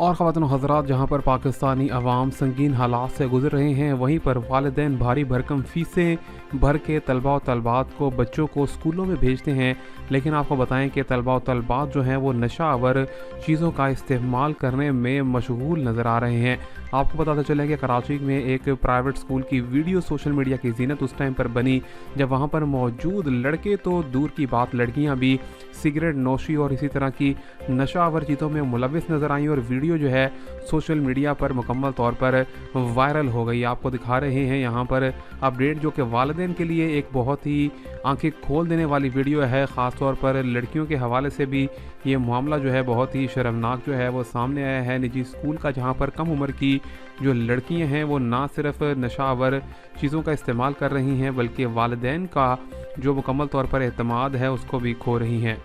اور ख़वातीन व हज़रात, जहाँ पर पाकिस्तानी अवाम संगीन हालात से गुजर रहे हैं, वहीं पर वालिदैन भारी भरकम फ़ीसें भर के तलबा व तलबात को बच्चों को स्कूलों में भेजते हैं। लेकिन आपको बताएं कि तलबा व तलबात जो हैं वो नशा आवर चीज़ों का इस्तेमाल करने में मशगूल नज़र आ रहे हैं। आपको पता चला कि कराची में एक प्राइवेट स्कूल की वीडियो सोशल मीडिया की ज़ीनत उस टाइम पर बनी जब वहाँ पर मौजूद लड़के तो दूर की बात, लड़कियाँ भी सिगरेट नोशी और इसी तरह की नशा आवर चीज़ों में मुलविस नज़र आई और वीडियो जो है सोशल मीडिया पर मुकम्मल तौर पर वायरल हो गई। आपको दिखा रहे हैं यहाँ पर अपडेट, जो कि वालिदैन के लिए एक बहुत ही आंखें खोल देने वाली वीडियो है। ख़ास तौर पर लड़कियों के हवाले से भी ये मामला जो है बहुत ही शर्मनाक जो है वो सामने आया है। निजी स्कूल का, जहाँ पर कम उम्र की जो लड़कियां हैं वो ना सिर्फ नशावर चीज़ों का इस्तेमाल कर रही हैं बल्कि वालिदैन का जो मुकम्मल तौर पर एतमाद है उसको भी खो रही हैं।